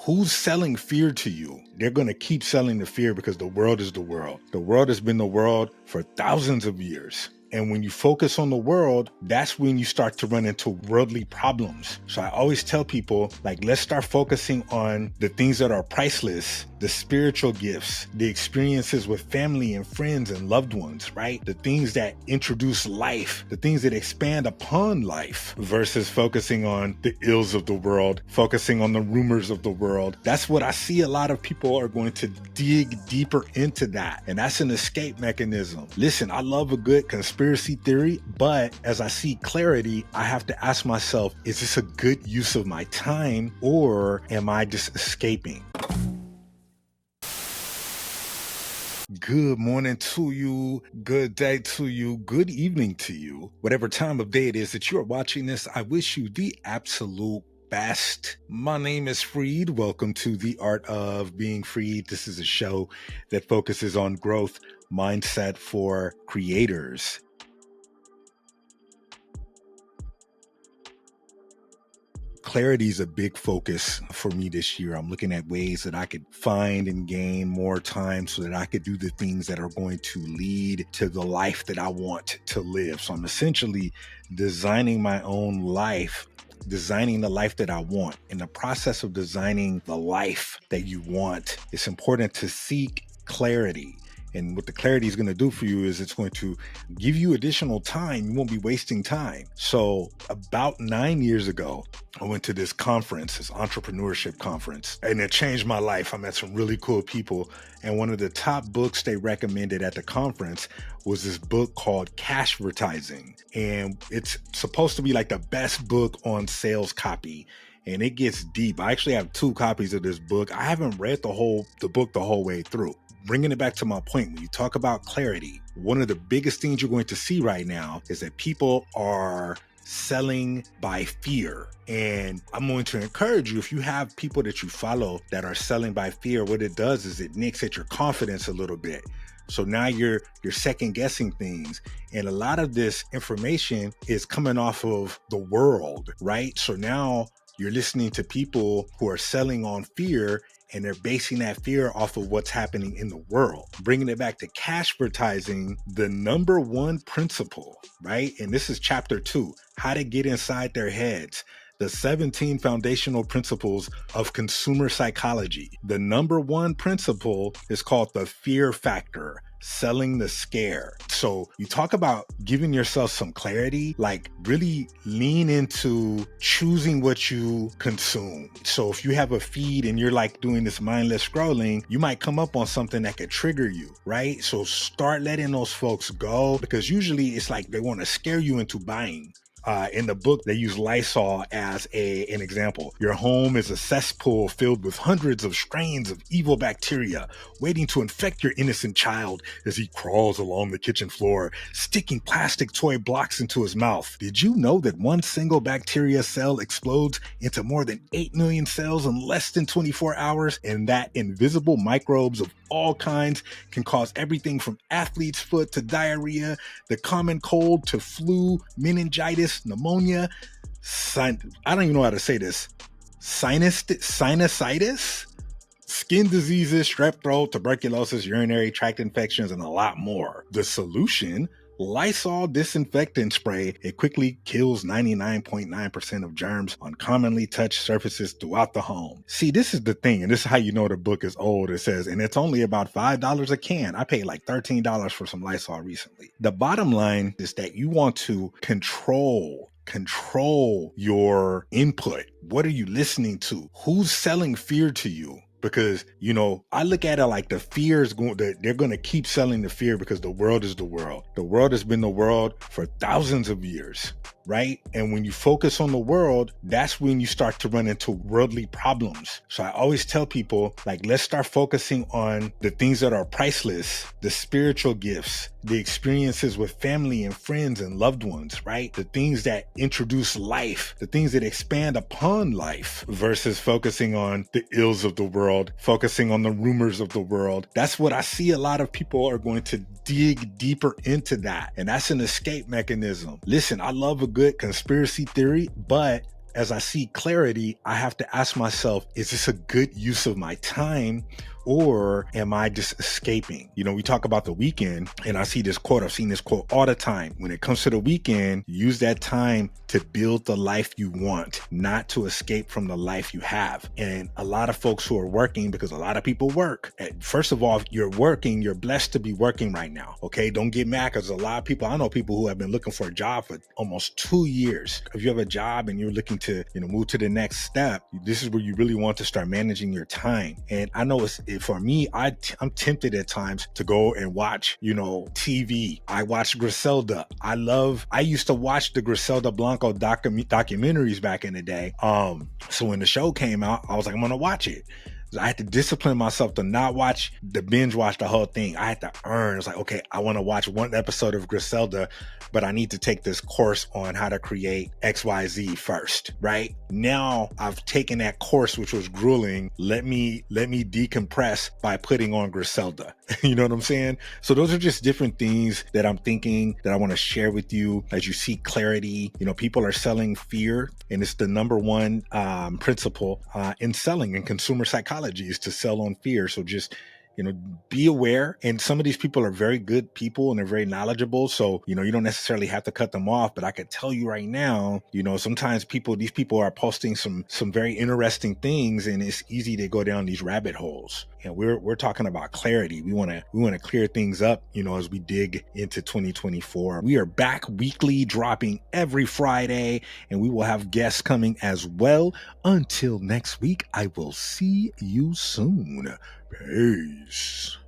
Who's selling fear to you? They're going to keep selling the fear because the world is the world. The world has been the world for thousands of years. And when you focus on the world, that's when you start to run into worldly problems. So I always tell people, like, let's start focusing on the things that are priceless, the spiritual gifts, the experiences with family and friends and loved ones, right? The things that introduce life, the things that expand upon life versus focusing on the ills of the world, focusing on the rumors of the world. That's what I see a lot of people are going to dig deeper into that. And that's an escape mechanism. Listen, I love a good conspiracy theory, but as I see clarity, I have to ask myself, is this a good use of my time or am I just escaping? Good morning to you, good day to you, good evening to you. Whatever time of day it is that you're watching this, I wish you the absolute best. My name is Freed. Welcome to The Art of Being Freed. This is a show that focuses on growth mindset for creators. Clarity is a big focus for me this year. I'm looking at ways that I could find and gain more time so that I could do the things that are going to lead to the life that I want to live. So I'm essentially designing my own life, designing the life that I want. In the process of designing the life that you want, it's important to seek clarity. And what the clarity is going to do for you is it's going to give you additional time. You won't be wasting time. So about 9 years ago, I went to this conference, this entrepreneurship conference, and it changed my life. I met some really cool people. And one of the top books they recommended at the conference was this book called Cashvertising. And it's supposed to be like the best book on sales copy. And it gets deep. I actually have 2 copies of this book. I haven't read the book the whole way through. Bringing it back to my point, when you talk about clarity, one of the biggest things you're going to see right now is that people are selling by fear. And I'm going to encourage you, if you have people that you follow that are selling by fear, what it does is it nicks at your confidence a little bit. So now you're second guessing things. And a lot of this information is coming off of the world, right? So now you're listening to people who are selling on fear, and they're basing that fear off of what's happening in the world. Bringing it back to cashvertising, the number one principle, right? And this is chapter 2, how to get inside their heads. The 17 foundational principles of consumer psychology. The number one principle is called the fear factor, selling the scare. So you talk about giving yourself some clarity, like really lean into choosing what you consume. So if you have a feed and you're like doing this mindless scrolling, you might come up on something that could trigger you, right? So start letting those folks go, because usually it's like they want to scare you into buying. In the book, they use Lysol as an example. Your home is a cesspool filled with hundreds of strains of evil bacteria waiting to infect your innocent child as he crawls along the kitchen floor, sticking plastic toy blocks into his mouth. Did you know that one single bacteria cell explodes into more than 8 million cells in less than 24 hours? And that invisible microbes of all kinds can cause everything from athlete's foot to diarrhea, the common cold to flu, meningitis, pneumonia, I don't even know how to say this, sinusitis, skin diseases, strep throat, tuberculosis, urinary tract infections, and a lot more. The solution? Lysol disinfectant spray. It quickly kills 99.9% of germs on commonly touched surfaces throughout the home. See, this is the thing, and this is how you know the book is old. It says, and it's only about $5 a can. I paid like $13 for some Lysol recently. The bottom line is that you want to control your input. What are you listening to? Who's selling fear to you? Because, I look at it like the fear is they're going to keep selling the fear because the world is the world. The world has been the world for thousands of years, right? And when you focus on the world, that's when you start to run into worldly problems. So I always tell people, like, let's start focusing on the things that are priceless, the spiritual gifts, the experiences with family and friends and loved ones, right? The things that introduce life, the things that expand upon life versus focusing on the ills of the world, focusing on the rumors of the world. That's what I see a lot of people are going to dig deeper into that. And that's an escape mechanism. Listen, I love a good conspiracy theory, but as I see clarity, I have to ask myself, is this a good use of my time? Or am I just escaping? You know, we talk about the weekend, and I see this quote. I've seen this quote all the time. When it comes to the weekend, use that time to build the life you want, not to escape from the life you have. And a lot of folks who are working, because a lot of people work. First of all, if you're working, you're blessed to be working right now. Okay, don't get mad, because a lot of people, I know people who have been looking for a job for almost 2 years. If you have a job and you're looking to, move to the next step, this is where you really want to start managing your time. And I know for me, I'm tempted at times to go and watch, TV. I watch Griselda. I used to watch the Griselda Blanco documentaries back in the day. So when the show came out, I was like, I'm gonna watch it. I had to discipline myself to not binge watch the whole thing. I had to earn. It's like, okay, I want to watch one episode of Griselda, but I need to take this course on how to create XYZ first, right? Now I've taken that course, which was grueling. Let me decompress by putting on Griselda. You know what I'm saying? So those are just different things that I'm thinking that I want to share with you as you seek clarity. People are selling fear, and it's the number one principle in selling and consumer psychology is to sell on fear. So just be aware. And some of these people are very good people and they're very knowledgeable. So, you don't necessarily have to cut them off. But I could tell you right now, sometimes these people are posting some very interesting things, and it's easy to go down these rabbit holes. And we're talking about clarity. We want to clear things up, as we dig into 2024. We are back weekly, dropping every Friday, and we will have guests coming as well. Until next week, I will see you soon. Peace.